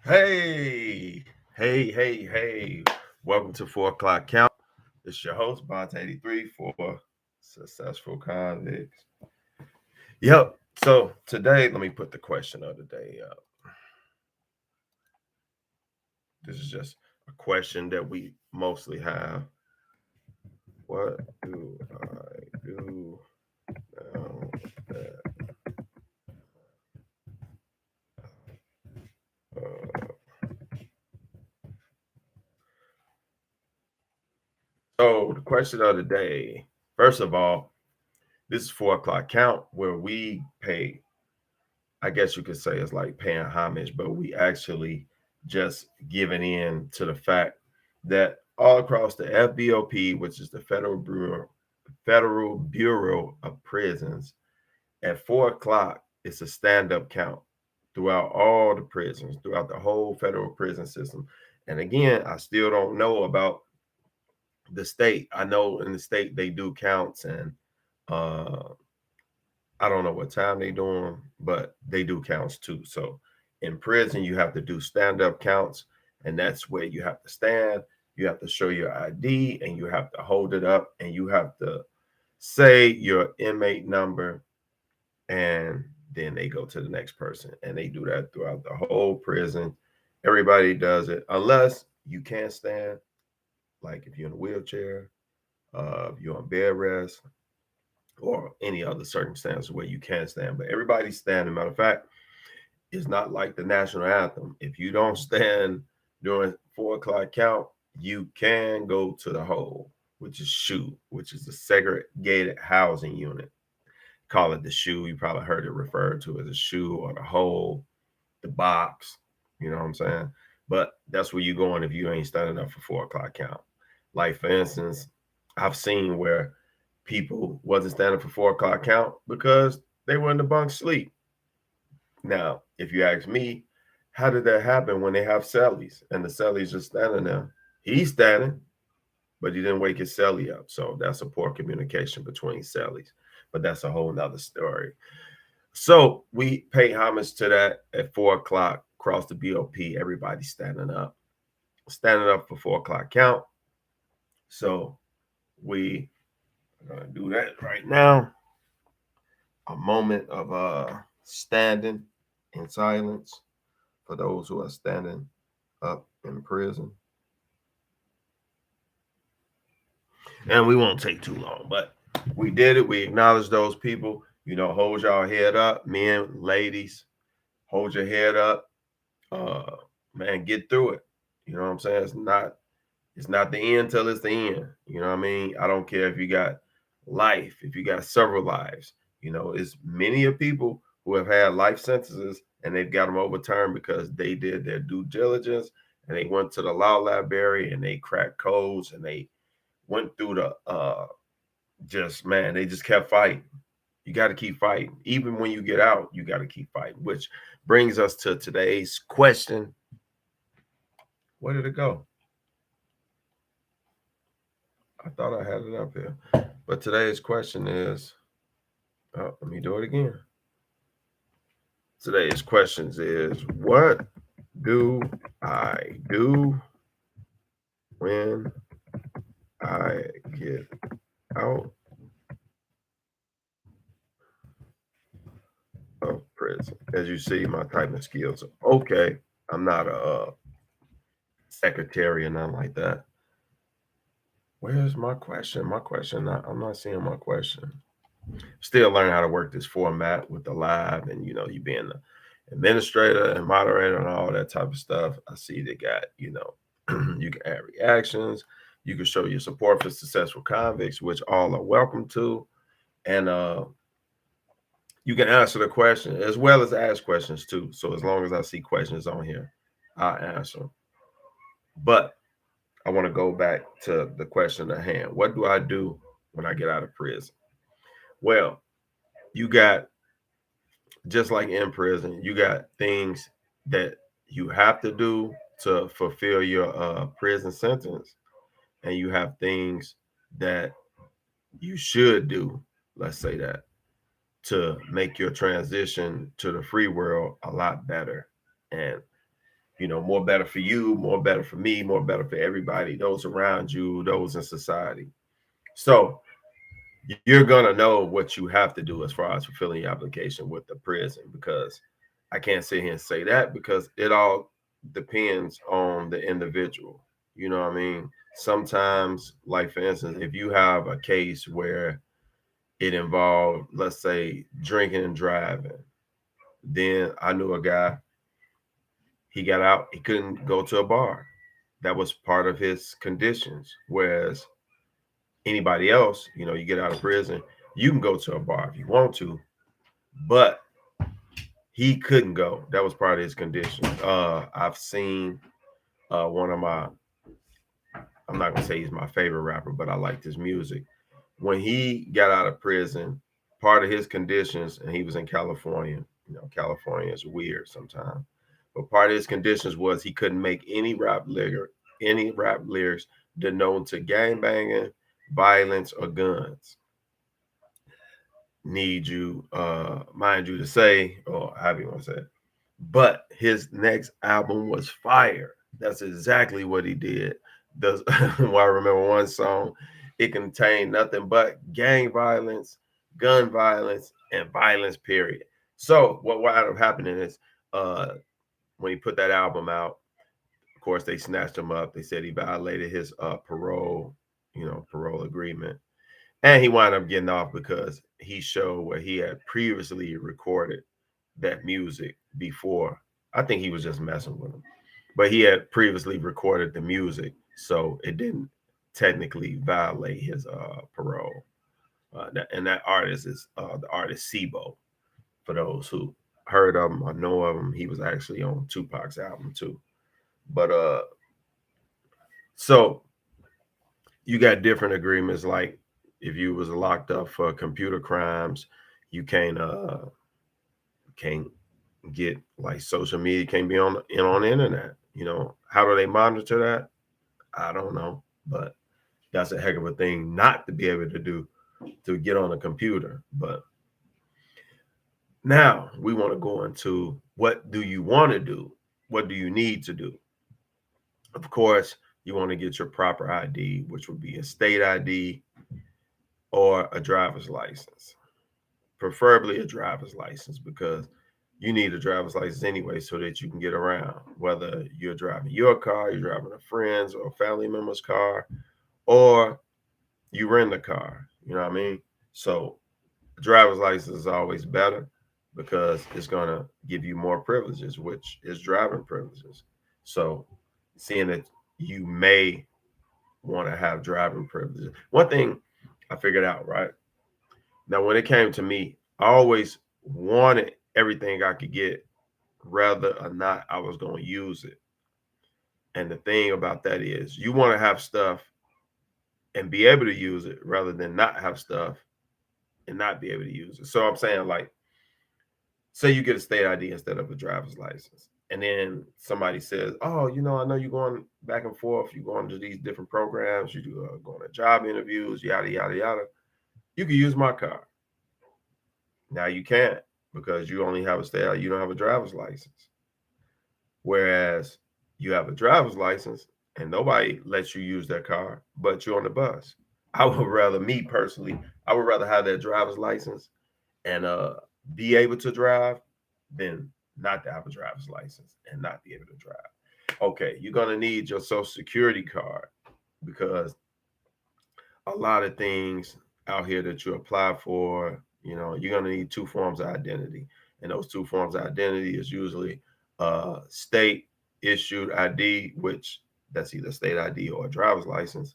Hey. Welcome to 4 o'clock count. It's your host, Bont83 for Successful Convicts. Yep. So today, let me put the question of the day up. This is just a question that we mostly have. What do I do now that uh, so the question of the day, first of all, this is 4 o'clock count where we pay, I guess you could say it's like paying homage, but we actually just giving in to the fact that all across the FBOP, which is the Federal Bureau of Prisons, at 4 o'clock, it's a stand-up count throughout all the prisons, throughout the whole federal prison system. And again, I still don't know about the state. I know in the state they do counts, and uh I don't know what time they do them, but they do counts too. So in prison, you have to do stand-up counts, and that's where you have to stand. You have to show your ID, and you have to hold it up, and you have to say your inmate number, and then they go to the next person, and they do that throughout the whole prison. Everybody does it, unless you can't stand, like if you're in a wheelchair, if you're on bed rest, or any other circumstance where you can stand. But everybody's standing. Matter of fact, it's not like the national anthem. If you don't stand during 4 o'clock count, you can go to the hole, which is SHU, which is the segregated housing unit. Call it the SHU. You probably heard it referred to as a SHU or the hole, the box. You know what I'm saying? But that's where you're going if you ain't standing up for 4 o'clock count. Like for instance, I've seen where people wasn't standing for 4 o'clock count because they were in the bunk sleep. Now, if you ask me, how did that happen when they have cellies and the cellies just standing there? He's standing, but he didn't wake his celly up. So that's a poor communication between cellies. But that's a whole nother story. So we pay homage to that at 4 o'clock across the BOP. Everybody standing up for 4 o'clock count. So we are gonna do that right now. A moment of standing in silence for those who are standing up in prison. And we won't take too long, but we did it. We acknowledge those people. Hold your head up, men, ladies. Hold your head up. Uh, Man, get through it. You know what I'm saying? It's not the end till it's the end. You know what I mean? I don't care if you got life, if you got several lives. It's many of people who have had life sentences and they've got them overturned because they did their due diligence and they went to the law library and they cracked codes and they went through the they just kept fighting. You got to keep fighting. Even when you get out, you got to keep fighting, which brings us to today's question. Where did it go? I thought I had it up here. But today's question is, let me do it again. Today's questions is, what do I do when I get out of prison? As you see, my typing skills are okay. I'm not a secretary or nothing like that. Where's my question? I'm not seeing my question. Still learning how to work this format with the live and, you being the administrator and moderator and all that type of stuff. I see they got, you can add reactions. You can show your support for successful convicts, which all are welcome to. And you can answer the question as well as ask questions too. So as long as I see questions on here, I'll answer them. But I want to go back to the question at hand. What do I do when I get out of prison? Well, you got, just like in prison, you got things that you have to do to fulfill your prison sentence, and you have things that you should do, let's say that, to make your transition to the free world a lot better. And more better for you, more better for me, more better for everybody, those around you, those in society. So you're gonna know what you have to do as far as fulfilling your application with the prison, because I can't sit here and say that, because it all depends on the individual. You know what I mean? Sometimes, like for instance, if you have a case where it involved, let's say, drinking and driving, then I knew a guy, he got out, he couldn't go to a bar. That was part of his conditions. Whereas anybody else, you get out of prison, you can go to a bar if you want to, but he couldn't go. That was part of his condition. I've seen one of my, I'm not gonna say he's my favorite rapper, but I liked his music. When he got out of prison, part of his conditions, and he was in California. California is weird sometimes, but part of his conditions was he couldn't make any rap lyrics denoting to gang banging, violence, or guns. Need you, mind you to say, or however you want to say it. But his next album was fire. That's exactly what he did. Does well, I remember one song, it contained nothing but gang violence, gun violence, and violence, period. So what wound up happening is uh when he put that album out, of course they snatched him up. They said he violated his parole agreement. And he wound up getting off because he showed where he had previously recorded that music before. I think he was just messing with him, but he had previously recorded the music, so it didn't technically violate his parole. And that artist is the artist Sibo. For those who heard of him or know of him, he was actually on Tupac's album too. But so you got different agreements. Like if you was locked up for computer crimes, you can't get like social media, can't be on the internet. How do they monitor that? I don't know, but that's a heck of a thing not to be able to do, to get on a computer. But now we want to go into, what do you want to do? What do you need to do? Of course, you want to get your proper ID, which would be a state ID or a driver's license, preferably a driver's license, because you need a driver's license anyway so that you can get around, whether you're driving your car, you're driving a friend's or a family member's car, or you rent a car. You know what I mean? So a driver's license is always better because it's going to give you more privileges, which is driving privileges. So seeing that you may want to have driving privileges. One thing I figured out, right? Now, when it came to me, I always wanted everything I could get, whether or not I was going to use it. And the thing about that is, you want to have stuff and be able to use it rather than not have stuff and not be able to use it. So I'm saying, like, say you get a state ID instead of a driver's license. And then somebody says, oh, I know you're going back and forth. You're going to these different programs. You do going to job interviews, yada, yada, yada. You can use my car. Now you can't, because you only have a state, you don't have a driver's license. Whereas you have a driver's license and nobody lets you use their car, but you're on the bus. I would rather, me personally, I would rather have that driver's license and be able to drive than not to have a driver's license and not be able to drive. Okay, you're gonna need your social security card, because a lot of things out here that you apply for, you're gonna need two forms of identity. And those two forms of identity is usually state issued ID, which that's either state ID or a driver's license,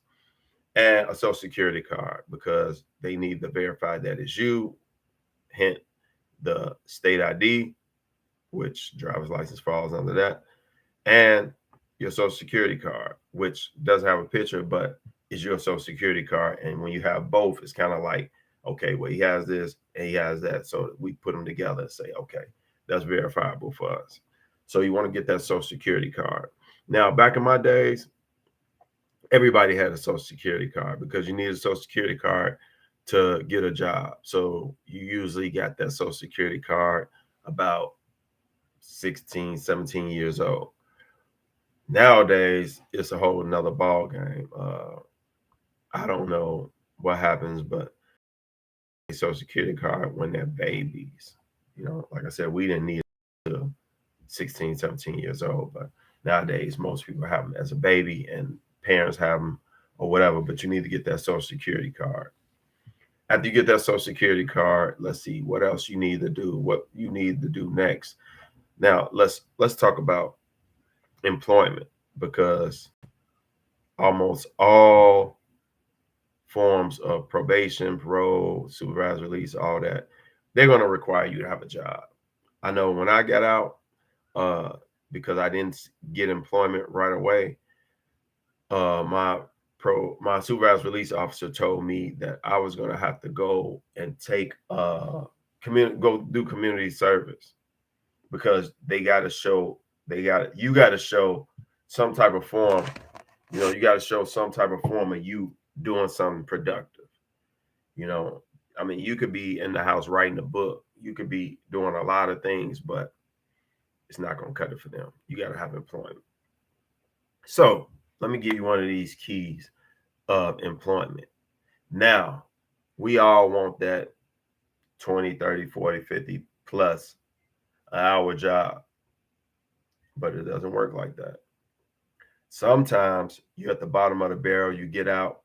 and a social security card, because they need to verify that it's you, hint the state ID, which driver's license falls under that, and your social security card, which doesn't have a picture, but is your social security card. And when you have both, it's kind of like, okay, well, he has this and he has that. So we put them together and say, okay, that's verifiable for us. So you want to get that social security card. Now, back in my days, everybody had a social security card because you need a social security card to get a job. So you usually got that social security card about 16, 17 years old. Nowadays, it's a whole nother ball game. I don't know what happens, but a Social Security card when they're babies. Like I said, we didn't need it until 16, 17 years old, but nowadays most people have them as a baby and parents have them or whatever, but you need to get that Social Security card. After you get that Social Security card, let's see what else you need to do, what you need to do next. Now, let's talk about employment because almost all forms of probation, parole, supervised release, all that, they're going to require you to have a job. I know when I got out, because I didn't get employment right away, my supervised release officer told me that I was going to have to go and take go do community service because they got to show you got to show some type of form. You got to show some type of form of you doing something productive. You know, I mean, you could be in the house writing a book, you could be doing a lot of things, but it's not going to cut it for them. You got to have employment. So let me give you one of these keys of employment. Now, we all want that 20, 30, 40, 50 plus an hour job, but it doesn't work like that. Sometimes you're at the bottom of the barrel, you get out,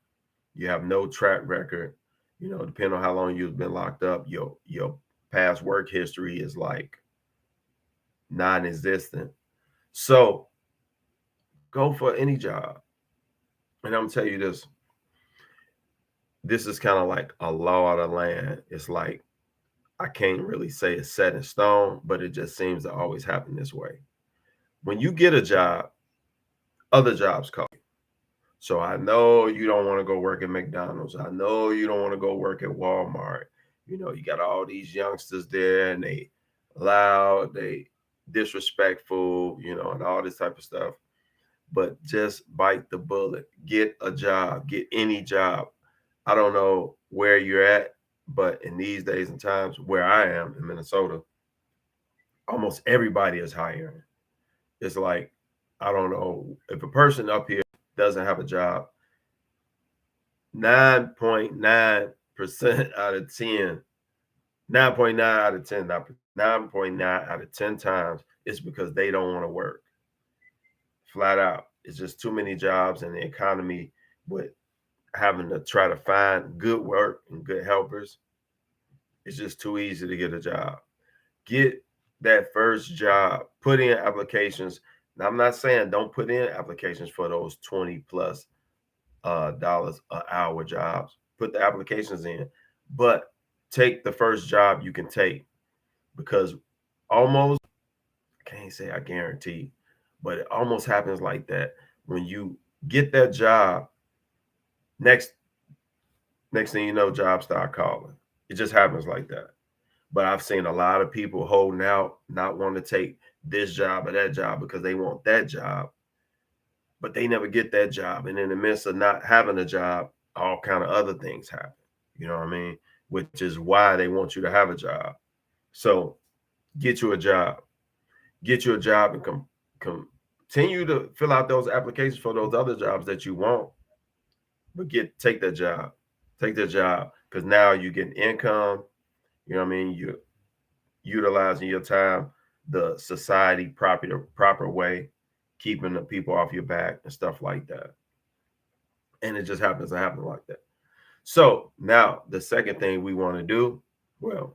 you have no track record, depending on how long you've been locked up, your past work history is like non-existent. So go for any job. And I'm gonna tell you this is kind of like a law of the land. It's like I can't really say it's set in stone, but it just seems to always happen this way. When you get a job, other jobs call you. So I know you don't want to go work at McDonald's. I know you don't want to go work at Walmart. You got all these youngsters there and they loud, they disrespectful, and all this type of stuff. But just bite the bullet. Get a job. Get any job. I don't know where you're at, but in these days and times where I am in Minnesota, almost everybody is hiring. It's like, I don't know, if a person up here doesn't have a job, 9.9% out of 10, 9.9 out of 10, 9.9 out of 10 times, it's because they don't want to work. Flat out. It's just too many jobs in the economy with having to try to find good work and good helpers. It's just too easy to get a job. Get that first job. Put in applications. Now, I'm not saying don't put in applications for those 20 plus dollars an hour jobs. Put the applications in, but take the first job you can take because almost, I can't say I guarantee, but it almost happens like that. When you get that job, next thing you know, jobs start calling. It just happens like that. But I've seen a lot of people holding out, not wanting to take this job or that job because they want that job, but they never get that job. And in the midst of not having a job, all kind of other things happen. You know what I mean? Which is why they want you to have a job. So get you a job. Get you a job and continue to fill out those applications for those other jobs that you want. But take that job. Take that job because now you get income. You know what I mean? You're utilizing your time the society proper way, keeping the people off your back and stuff like that. And it just happens to happen like that. So now the second thing we want to do, well,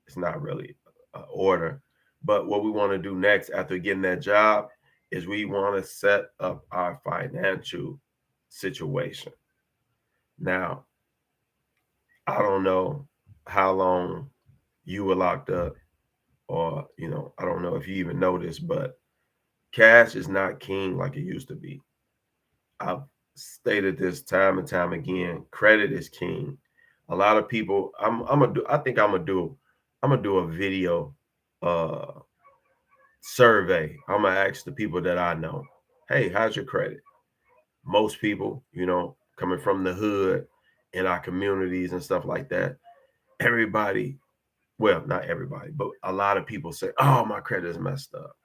it's not really an order, but what we want to do next after getting that job is we want to set up our financial situation. Now, I don't know how long you were locked up, or I don't know if you even know this, but cash is not king like it used to be. I've stated this time and time again. Credit is king. A lot of people, I think I'm gonna do a video uh survey. I'm gonna ask the people that I know, hey, how's your credit? Most people, coming from the hood in our communities and stuff like that, everybody, well, not everybody, but a lot of people say, oh, my credit is messed up.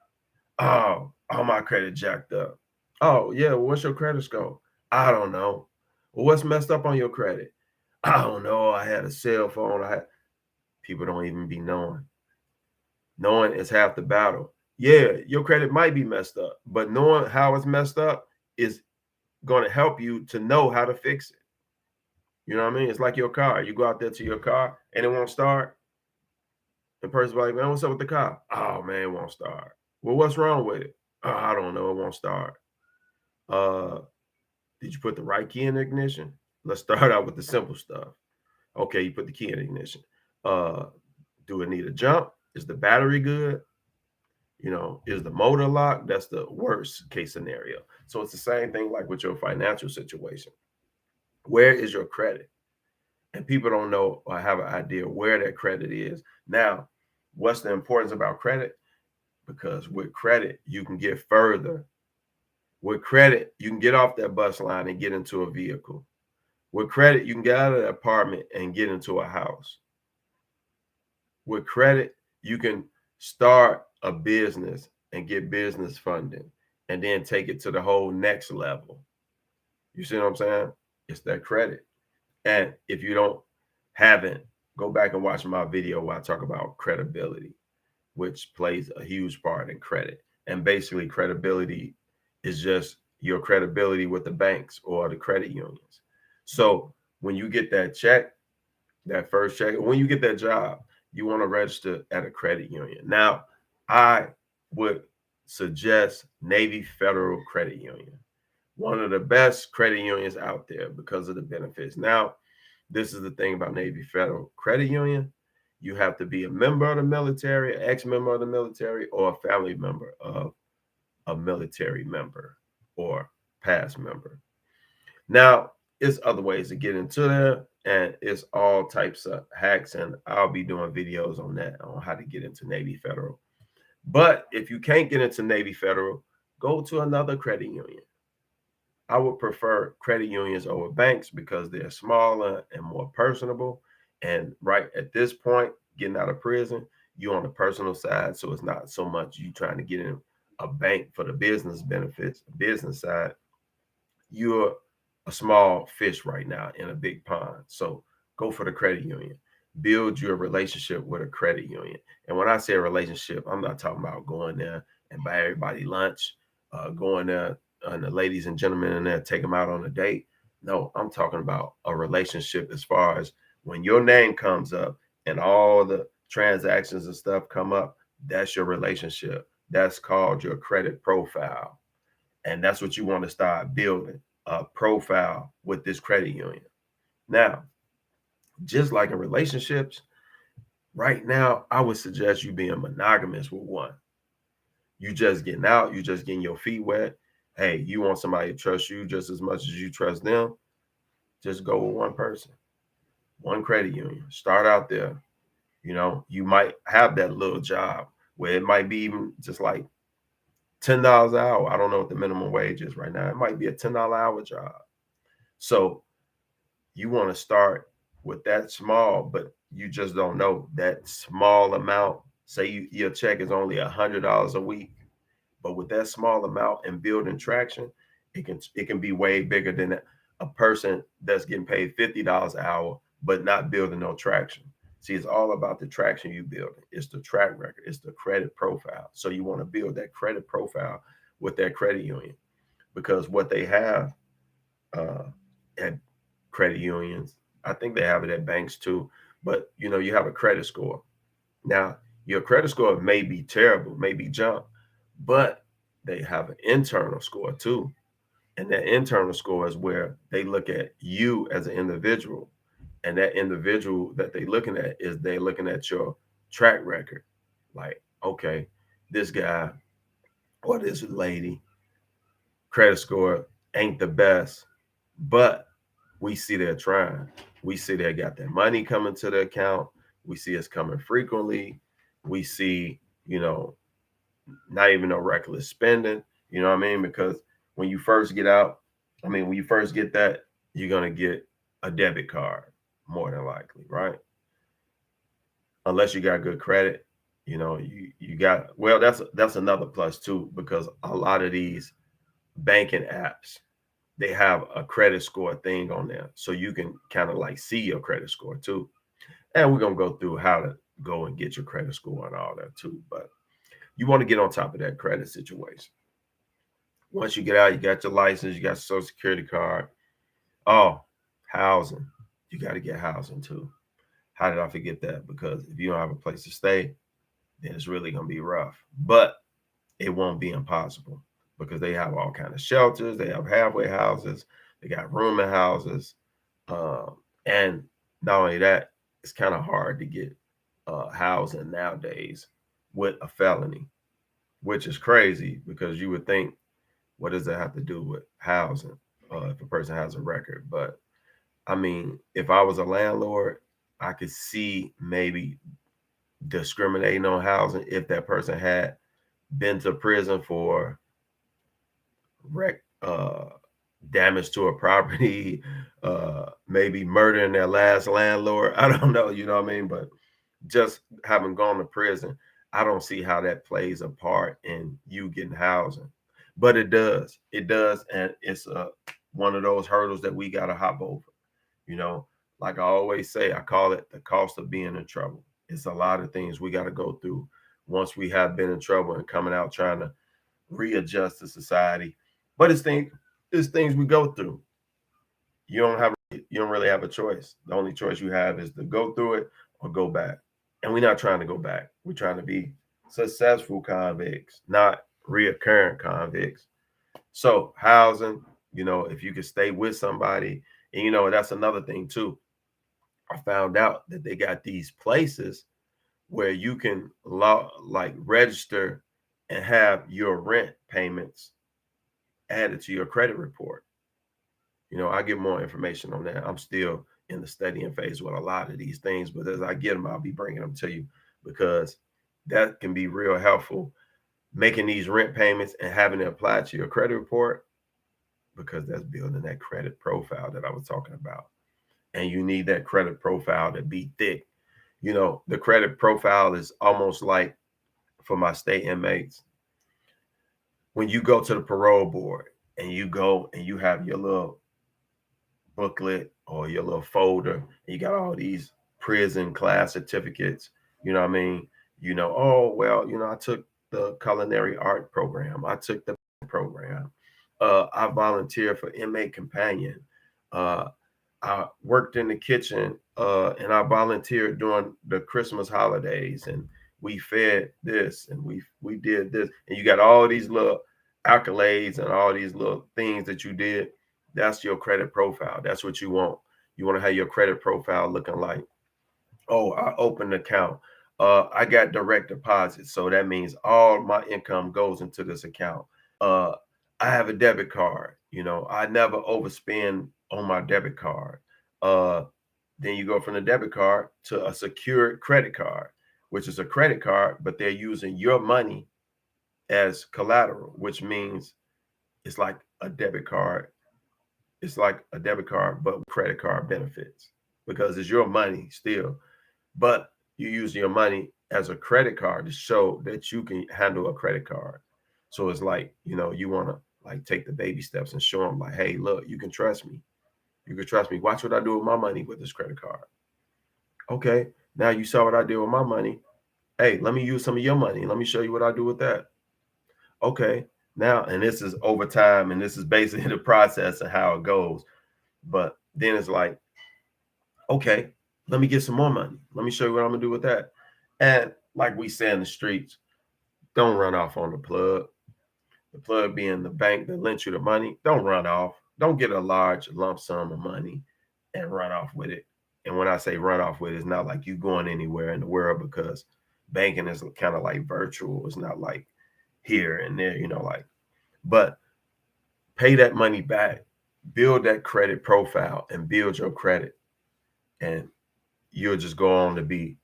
Oh, my credit jacked up. Oh, yeah, well, what's your credit score? I don't know. Well, what's messed up on your credit? I don't know. I had a cell phone. People don't even be knowing. Knowing is half the battle. Yeah, your credit might be messed up, but knowing how it's messed up is going to help you to know how to fix it. You know what I mean? It's like your car. You go out there to your car and it won't start. The person's like, man, what's up with the car? Oh man, it won't start. Well, what's wrong with it? Oh, I don't know. It won't start. Uh, did you put the right key in the ignition? Let's start out with the simple stuff. Okay, you put the key in the ignition. Uh, do it need a jump? Is the battery good? You know, is the motor locked? That's the worst case scenario. So it's the same thing like with your financial situation. Where is your credit? And people don't know or have an idea where that credit is. Now, what's the importance about credit? Because with credit, you can get further. With credit, you can get off that bus line and get into a vehicle. With credit, you can get out of that apartment and get into a house. With credit, you can start a business and get business funding and then take it to the whole next level. You see what I'm saying? It's that credit. And if you don't haven't, go back and watch my video where I talk about credibility, which plays a huge part in credit. And basically, credibility is just your credibility with the banks or the credit unions. So when you get that check, that first check, when you get that job, you want to register at a credit union. Now, I would suggest Navy Federal Credit Union, one of the best credit unions out there because of the benefits. Now, this is the thing about Navy Federal Credit Union. You have to be a member of the military, an ex-member of the military, or a family member of a military member or past member. Now, it's other ways to get into there, and it's all types of hacks, and I'll be doing videos on that, on how to get into Navy Federal. But if you can't get into Navy Federal, go to another credit union. I would prefer credit unions over banks because they're smaller and more personable. And right at this point, getting out of prison, you're on the personal side. So it's not so much you trying to get in a bank for the business benefits, business side. You're a small fish right now in a big pond. So go for the credit union. Build your relationship with a credit union. And when I say a relationship, I'm not talking about going there and buy everybody lunch, going there and the ladies and gentlemen in there take them out on a date. No, I'm talking about a relationship as far as when your name comes up and all the transactions and stuff come up, that's your relationship. That's called your credit profile. And that's what you want to start building a profile with this credit union. Now, just like in relationships, right now, I would suggest you being monogamous with one. You just getting out, you just getting your feet wet. Hey, you want somebody to trust you just as much as you trust them, just go with one person, one credit union. Start out there. You know, you might have that little job where it might be even just like $10 an hour. I don't know what the minimum wage is right now. It might be a $10 hour job. So you want to start with that small, but you just don't know that small amount. Say your check is only $100 a week, but with that small amount and building traction, it can be way bigger than a person that's getting paid $50 an hour but not building no traction. See, it's all about the traction you building. It's the track record. It's the credit profile. So you want to build that credit profile with that credit union because what they have uh, at credit unions, I think they have it at banks too. But you know, you have a credit score. Now, your credit score may be terrible, may be junk, but they have an internal score too. And that internal score is where they look at you as an individual. And that individual that they're looking at is they looking at your track record. Like, okay, this guy or this lady credit score ain't the best, but we see they're trying. We see they got their money coming to the account. We see it's coming frequently. We see, you know, not even no reckless spending. You know what I mean? Because when you first get out, I mean, when you first get that, you're gonna get a debit card more than likely, right? Unless you got good credit, you know, you got well. That's another plus too, because a lot of these banking apps, they have a credit score thing on there. So you can kind of like see your credit score too. And we're going to go through how to go and get your credit score and all that too. But you want to get on top of that credit situation. Once you get out, you got your license, you got your social security card. Oh, housing. You got to get housing too. How did I forget that? Because if you don't have a place to stay, then it's really going to be rough. But it won't be impossible because they have all kind of shelters. They have halfway houses. They got rooming houses. And not only that, it's kind of hard to get housing nowadays with a felony, which is crazy because you would think, what does that have to do with housing if a person has a record? But I mean, if I was a landlord, I could see maybe discriminating on housing if that person had been to prison for wreck damage to a property, maybe murdering their last landlord. I don't know, you know what I mean? But just having gone to prison, I don't see how that plays a part in you getting housing. But it does. It does. And it's one of those hurdles that we got to hop over. You know, like I always say, I call it the cost of being in trouble. It's a lot of things we got to go through once we have been in trouble and coming out trying to readjust to society. But it's things we go through. You don't really have a choice. The only choice you have is to go through it or go back. And we're not trying to go back. We're trying to be successful convicts, not reoccurring convicts. So housing, if you could stay with somebody, and that's another thing too. I found out that they got these places where you can like register and have your rent payments added to your credit report. I get more information on that. I'm still in the studying phase with a lot of these things, but as I get them, I'll be bringing them to you because that can be real helpful. Making these rent payments and having it applied to your credit report, because that's building that credit profile that I was talking about. And you need that credit profile to be thick. The credit profile is almost like for my state inmates, when you go to the parole board and you go and you have your little booklet or your little folder, and you got all these prison class certificates, you know what I mean? Oh, well, I took the culinary art program. I took the program. I volunteered for inmate companion. I worked in the kitchen and I volunteered during the Christmas holidays, and we fed this and we did this, and you got all these little accolades and all these little things that you did. That's your credit profile. That's what you want. You want to have your credit profile looking like, oh, I opened an account. I got direct deposits. So that means all my income goes into this account. I have a debit card. I never overspend on my debit card. Then you go from the debit card to a secured credit card, which is a credit card, but they're using your money as collateral, which means it's like a debit card. It's like a debit card, but credit card benefits because it's your money still, but you use your money as a credit card to show that you can handle a credit card. So it's like, you want to like take the baby steps and show them like, hey, look, you can trust me. You can trust me. Watch what I do with my money with this credit card. Okay. Now you saw what I did with my money. Hey, let me use some of your money. Let me show you what I do with that. Okay. Now, and this is over time, and this is basically the process of how it goes. But then it's like, okay, let me get some more money. Let me show you what I'm gonna do with that. And like we say in the streets, don't run off on the plug. The plug being the bank that lent you the money. Don't run off. Don't get a large lump sum of money and run off with it. And when I say run off with it, it's not like you going anywhere in the world, because banking is kind of like virtual. It's not like here and there, but pay that money back, build that credit profile and build your credit. And you'll just go on to be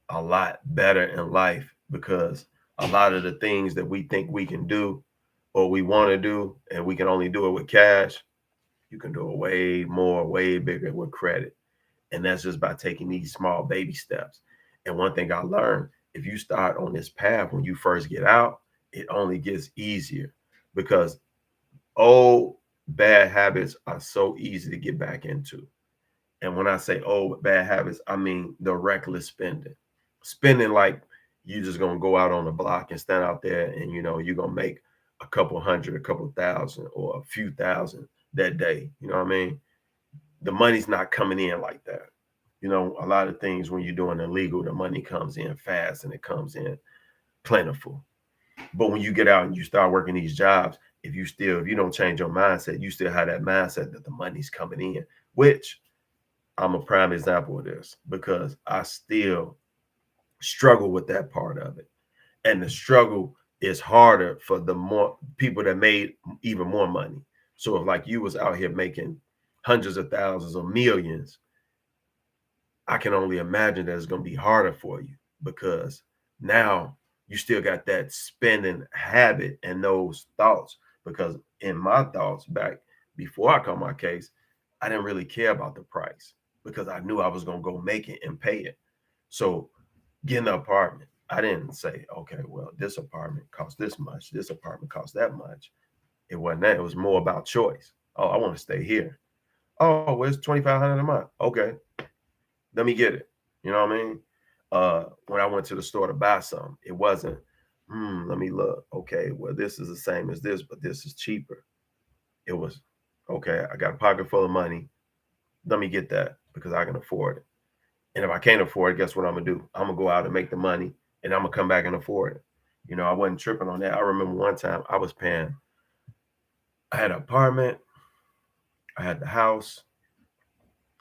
a lot better in life, because a lot of the things that we think we can do or we want to do, and we can only do it with cash, you can do it way more, way bigger with credit. And that's just by taking these small baby steps. And one thing I learned, if you start on this path when you first get out, it only gets easier, because Old bad habits are so easy to get back into. And when I say old bad habits, I mean the reckless spending. Spending like you just gonna go out on the block and stand out there and you're gonna make a couple hundred, a couple thousand, or a few thousand that day. You know what I mean? The money's not coming in like that. A lot of things when you're doing illegal, the money comes in fast and it comes in plentiful. But when you get out and you start working these jobs, if you don't change your mindset, you still have that mindset that the money's coming in, which I'm a prime example of this because I still struggle with that part of it. And the struggle is harder for the more people that made even more money. So if like you was out here making hundreds of thousands or millions, I can only imagine that it's going to be harder for you because now you still got that spending habit and those thoughts. Because in my thoughts back before I caught my case, I didn't really care about the price because I knew I was going to go make it and pay it. So getting an apartment, I didn't say, okay, well, this apartment costs this much, this apartment costs that much. It wasn't that. It was more about choice. Oh, I want to stay here. Oh, well, it's $2,500 a month. Okay, let me get it. You know what I mean? When I went to the store to buy something, it wasn't, let me look. Okay, well, this is the same as this, but this is cheaper. It was, okay, I got a pocket full of money. Let me get that because I can afford it. And if I can't afford it, guess what I'm gonna do? I'm gonna go out and make the money and I'm gonna come back and afford it. I wasn't tripping on that. I remember one time I had an apartment, I had the house,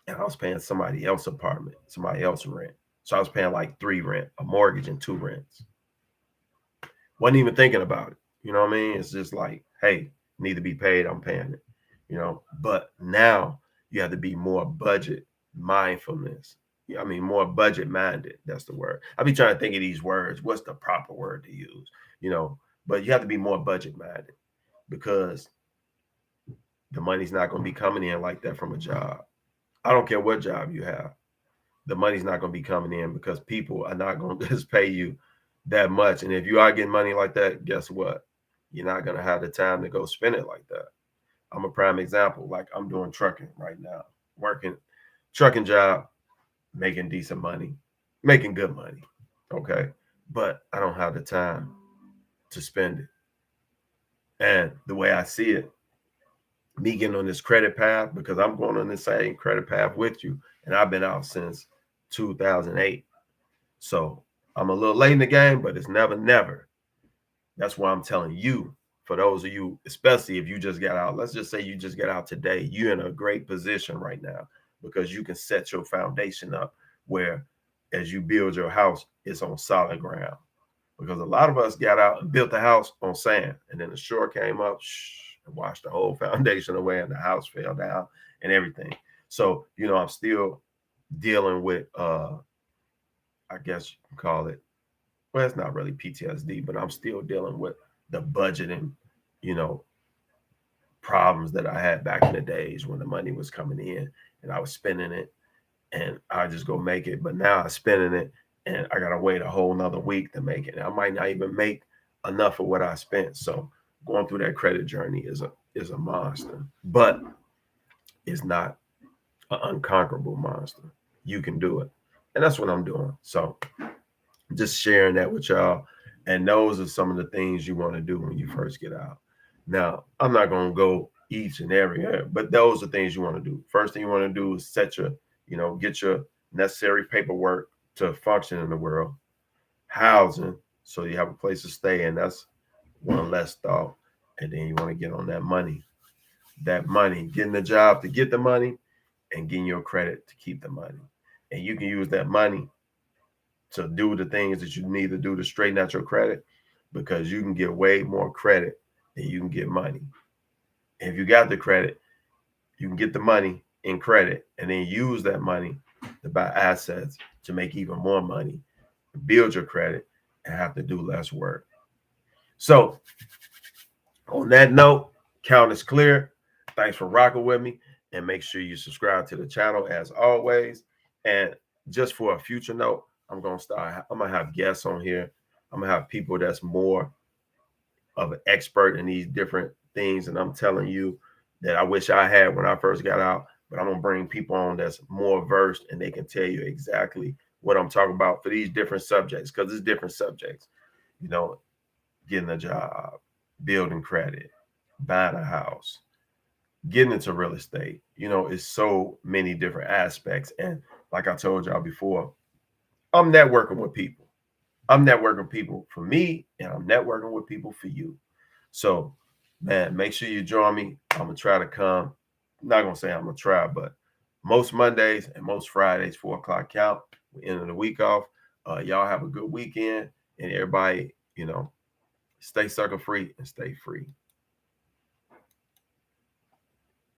and I was paying somebody else's apartment, somebody else's rent. So I was paying like 3 rent, a mortgage, and 2 rents. Wasn't even thinking about it. You know what I mean? It's just like, hey, need to be paid, I'm paying it. But now you have to be more budget mindfulness. I mean, more budget minded. That's the word. I be trying to think of these words. What's the proper word to use? But you have to be more budget minded because the money's not going to be coming in like that from a job. I don't care what job you have. The money's not going to be coming in because people are not going to just pay you that much. And if you are getting money like that, guess what? You're not going to have the time to go spend it like that. I'm a prime example. Like I'm doing trucking right now, working trucking job, making decent money, making good money. Okay. But I don't have the time to spend it. And the way I see it, me getting on this credit path, because I'm going on the same credit path with you. And I've been out since 2008. So I'm a little late in the game, but it's never, never. That's why I'm telling you, for those of you, especially if you just got out, let's just say you just got out today, you're in a great position right now because you can set your foundation up where as you build your house, it's on solid ground. Because a lot of us got out and built the house on sand, and then the shore came up and washed the whole foundation away, and the house fell down and everything. So, I'm still dealing with, I guess you can call it, well, it's not really PTSD, but I'm still dealing with the budgeting, you know, problems that I had back in the days when the money was coming in and I was spending it and I just go make it. But now I'm spending it and I gotta wait a whole nother week to make it. And I might not even make enough of what I spent. So going through that credit journey is a monster, but it's not an unconquerable monster. You can do it. And that's what I'm doing. So just sharing that with y'all. And those are some of the things you want to do when you first get out. Now, I'm not going to go each and every area, but those are things you want to do. First thing you want to do is get your necessary paperwork to function in the world. Housing, so you have a place to stay, and that's one less thought. And then you want to get on that money. Getting the job to get the money and getting your credit to keep the money. And you can use that money to do the things that you need to do to straighten out your credit because you can get way more credit than you can get money. And if you got the credit, you can get the money in credit and then use that money to buy assets to make even more money, build your credit, and have to do less work. So on that note, count is clear. Thanks for rocking with me. And make sure you subscribe to the channel as always. And just for a future note, I'm going to have guests on here. I'm going to have people that's more of an expert in these different things. And I'm telling you that I wish I had when I first got out, but I'm gonna bring people on that's more versed and they can tell you exactly what I'm talking about for these different subjects, because it's different subjects, you know, getting a job, building credit, buying a house, getting into real estate. You know, it's so many different aspects. And like I told y'all before, I'm networking with people. I'm networking people for me, and I'm networking with people for you. So, man, make sure you join me. I'm gonna try to come. I'm not gonna say I'm gonna try, but most Mondays and most Fridays, 4 o'clock count. We end the week off. Y'all have a good weekend, and everybody, stay sucker free and stay free.